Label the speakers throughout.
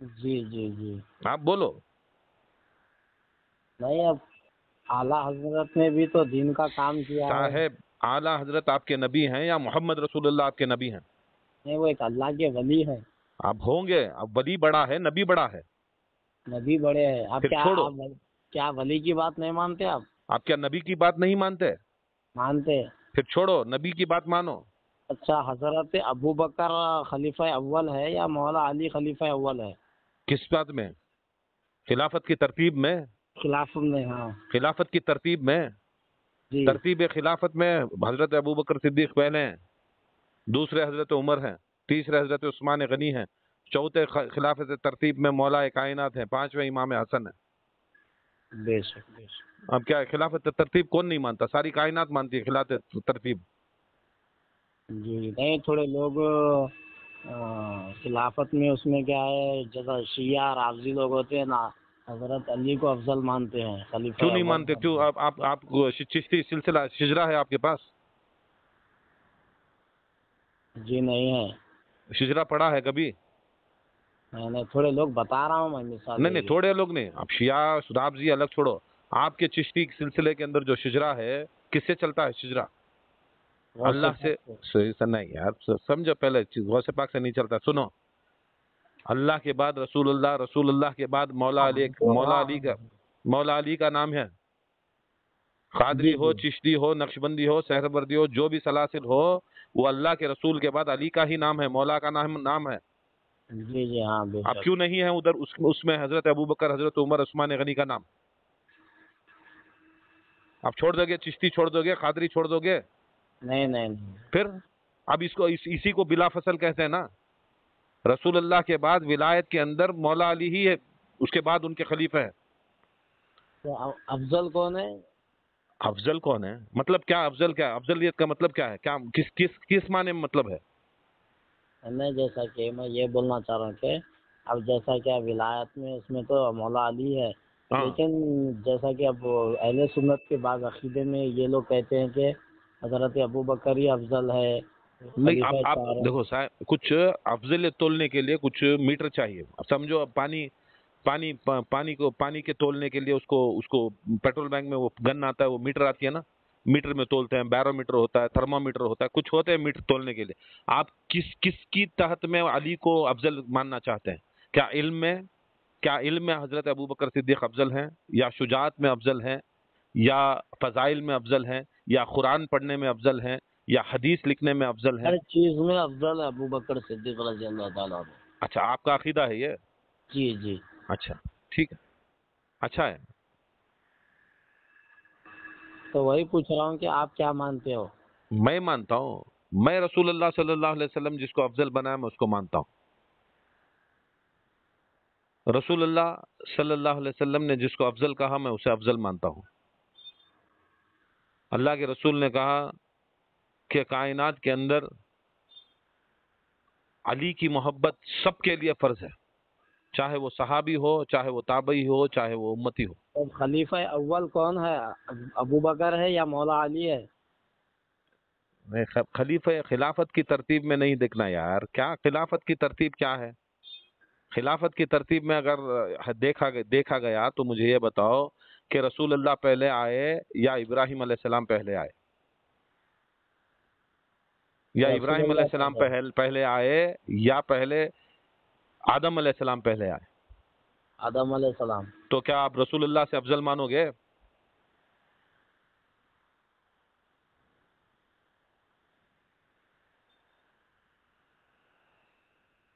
Speaker 1: جی جی جی
Speaker 2: آپ بولو.
Speaker 1: نہیں، اب اعلیٰ حضرت نے بھی تو دین کا کام کیا ہے.
Speaker 2: صاحب اعلیٰ حضرت آپ کے نبی ہیں یا محمد رسول اللہ آپ کے نبی ہیں؟
Speaker 1: نہیں، وہ ایک اللہ کے ولی ہے.
Speaker 2: آپ ہوں گے. اب ولی بڑا ہے نبی بڑا ہے؟
Speaker 1: نبی بڑے ہیں.
Speaker 2: پھر چھوڑو.
Speaker 1: آپ کیا ولی کی بات نہیں مانتے؟ آپ
Speaker 2: آپ کیا نبی کی بات نہیں مانتے؟
Speaker 1: مانتے.
Speaker 2: پھر چھوڑو، نبی کی بات مانو.
Speaker 1: اچھا، حضرت ابو بکر خلیفہ اول ہے یا مولا علی خلیفہ اول ہے؟
Speaker 2: کس بات میں؟ خلافت کی ترتیب میں.
Speaker 1: خلافت میں، ہاں.
Speaker 2: خلافت کی ترتیب میں.
Speaker 1: جی
Speaker 2: ترتیب خلافت میں حضرت ابو بکر صدیق پہلے ہیں، دوسرے حضرت عمر ہیں، تیسرے حضرت عثمان غنی ہیں، چوتھے خلافت ترتیب میں مولا کائنات ہیں، پانچویں امام حسن ہیں.
Speaker 1: بے شک بے شک.
Speaker 2: اب کیا خلافت ترتیب کون نہیں مانتا؟ ساری کائنات مانتی ہے خلافت ترتیب.
Speaker 1: جی نہیں، تھوڑے لوگ خلافت میں اس میں کیا ہے، جیسا شیعہ رافضی لوگ ہوتے ہیں نا، حضرت علی کو افضل مانتے ہیں، خلیفہ
Speaker 2: کیوں نہیں
Speaker 1: اول
Speaker 2: مانتے؟ کیوں؟
Speaker 1: مانتے ہیں.
Speaker 2: آپ چشتی سلسلہ شجرا ہے آپ کے پاس؟
Speaker 1: جی نہیں ہے.
Speaker 2: شجرا پڑھا ہے کبھی؟
Speaker 1: میں نے تھوڑے لوگ بتا رہا ہوں، میں مثال
Speaker 2: نہیں
Speaker 1: دے
Speaker 2: نہیں،
Speaker 1: کے.
Speaker 2: تھوڑے لوگ نہیں. اب شیعہ رافضی الگ چھوڑو. آپ کے چشتی سلسلے کے اندر جو شجرا ہے، کس سے چلتا ہے شجرا؟ اللہ سے. نہیں یار، سمجھو پہلے چیز، غوث پاک سے نہیں چلتا. سنو، اللہ کے بعد رسول اللہ، رسول اللہ کے بعد مولا علی. مولا علی کا نام ہے. قادری
Speaker 1: جی
Speaker 2: ہو،
Speaker 1: جی
Speaker 2: چشتی ہو، نقشبندی ہو، سہروردی ہو، جو بھی سلاسل ہو، وہ اللہ کے رسول کے بعد علی کا ہی نام ہے، مولا کا نام ہے.
Speaker 1: جی جی ہاں بے
Speaker 2: اب
Speaker 1: شک.
Speaker 2: کیوں نہیں ہے ادھر اس میں حضرت ابو بکر، حضرت عمر، عثمان غنی کا نام؟ اب چھوڑ دو گے؟ چشتی چھوڑ دو گے؟ قادری چھوڑ دو گے؟
Speaker 1: نہیں نہیں نہیں.
Speaker 2: پھر اب اسی کو بلا فصل کہتے ہیں نا. رسول اللہ کے بعد ولایت کے اندر مولا علی ہی ہے، اس کے بعد ان کے خلیفہ ہے.
Speaker 1: تو افضل کون ہے؟
Speaker 2: افضل کون ہے مطلب کیا؟ افضل کیا؟ افضلیت کا مطلب کیا ہے؟ کیا کس معنی میں مطلب ہے؟
Speaker 1: میں جیسا کہ میں یہ بولنا چاہ رہا ہوں کہ اب جیسا کہ ولایت میں اس میں تو مولا علی ہے،
Speaker 2: ہاں.
Speaker 1: لیکن جیسا کہ اب اہل سنت کے بعض عقیدے میں یہ لوگ کہتے ہیں کہ حضرت ابو بکر ہی افضل ہے،
Speaker 2: نہیں،
Speaker 1: خلیفہ
Speaker 2: آپ
Speaker 1: چار ہیں.
Speaker 2: دیکھو صاحب، کچھ افضلیت تولنے کے لیے کچھ میٹر چاہیے. اب سمجھو، اب پانی کے تولنے کے لیے اس کو پیٹرول بینک میں وہ گن آتا ہے، وہ میٹر آتی ہے نا، میٹر میں تولتے ہیں. بیرو میٹر ہوتا ہے، تھرمو میٹر ہوتا ہے، کچھ ہوتے ہیں میٹر تولنے کے لیے. آپ کس کی تحت میں علی کو افضل ماننا چاہتے ہیں؟ کیا علم میں حضرت ابو بکر صدیق افضل ہیں، یا شجاعت میں افضل ہیں، یا فضائل میں افضل ہیں، یا قرآن پڑھنے میں افضل ہیں، یا حدیث لکھنے میں افضل ہیں؟
Speaker 1: ہر چیز میں افضل ہے ابو بکر صدیق رضی اللہ تعالیٰ عنہ.
Speaker 2: اچھا، آپ کا عقیدہ ہے یہ؟
Speaker 1: جی جی.
Speaker 2: اچھا، ٹھیک ہے، اچھا ہے.
Speaker 1: تو وہی پوچھ رہا ہوں کہ آپ کیا مانتے ہو؟
Speaker 2: میں مانتا ہوں، میں رسول اللہ صلی اللہ علیہ وسلم جس کو افضل بنایا میں اس کو مانتا ہوں. رسول اللہ صلی اللہ علیہ وسلم نے جس کو افضل کہا میں اسے افضل مانتا ہوں. اللہ کے رسول نے کہا کہ کائنات کے اندر علی کی محبت سب کے لیے فرض ہے، چاہے وہ صحابی ہو، چاہے وہ تابعی ہو، چاہے وہ امتی ہو.
Speaker 1: اب خلیفہ اول کون ہے، ابو بکر ہے یا مولا علی ہے؟
Speaker 2: خلیفہ خلافت کی ترتیب میں نہیں دیکھنا یار. کیا خلافت کی ترتیب کیا ہے؟ خلافت کی ترتیب میں اگر دیکھا گیا تو مجھے یہ بتاؤ کہ رسول اللہ پہلے آئے یا ابراہیم علیہ السلام پہلے آئے؟ یا
Speaker 1: رسول
Speaker 2: ابراہیم علیہ
Speaker 1: اللہ
Speaker 2: السلام پہلے آئے، یا پہلے آدم علیہ السلام پہلے آئے؟
Speaker 1: آدم علیہ السلام.
Speaker 2: تو کیا آپ رسول اللہ سے افضل مانو گے؟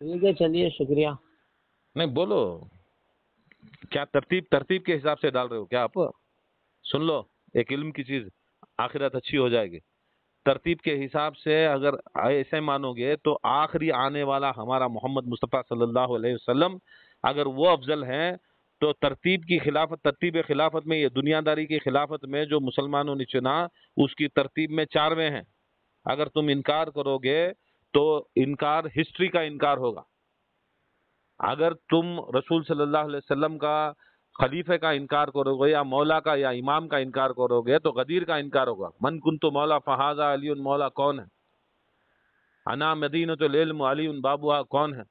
Speaker 1: ٹھیک ہے، چلیے، شکریہ.
Speaker 2: نہیں بولو، کیا ترتیب کے حساب سے ڈال رہے ہو کیا آپ؟ سن لو، ایک علم کی چیز، آخرت اچھی ہو جائے گی. ترتیب کے حساب سے اگر ایسے مانو گے تو آخری آنے والا ہمارا محمد مصطفیٰ صلی اللہ علیہ وسلم اگر وہ افضل ہیں تو ترتیب خلافت میں، یہ دنیا داری کی خلافت میں جو مسلمانوں نے چنا اس کی ترتیب میں 4ویں ہیں. اگر تم انکار کرو گے تو ہسٹری کا انکار ہوگا. اگر تم رسول صلی اللہ علیہ وسلم کا خلیفہ کا انکار کرو گے، یا مولا کا یا امام کا انکار کرو گے تو غدیر کا انکار ہوگا. من کنت مولا فہذا علی مولا کون ہے؟ انا مدینۃ العلم علی بابوہا کون ہے؟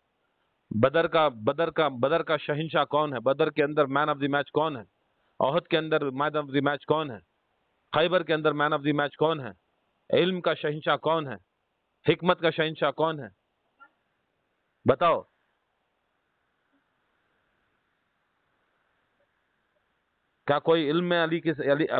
Speaker 2: بدر کا شہنشاہ کون ہے؟ بدر کے اندر مین آف دی میچ کون ہے؟ احد کے اندر مین آف دی میچ کون ہے؟ خیبر کے اندر مین آف دی میچ کون ہے؟ علم کا شہنشاہ کون ہے؟ حکمت کا شہنشاہ کون ہے؟ بتاؤ. کیا کوئی علم میں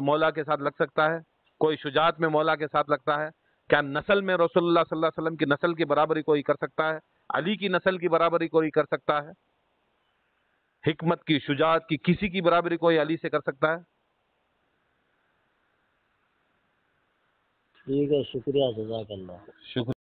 Speaker 2: مولا کے ساتھ لگ سکتا ہے؟ کوئی شجاعت میں مولا کے ساتھ لگتا ہے؟ کیا نسل میں رسول اللہ صلی اللہ علیہ وسلم کی نسل کی برابری کوئی کر سکتا ہے؟ علی کی نسل کی برابری کوئی کر سکتا ہے؟ حکمت کی، شجاعت کی، کسی کی برابری کوئی علی سے کر سکتا ہے؟
Speaker 1: ٹھیک ہے، شکریہ، جزاک اللہ.
Speaker 2: شکریہ.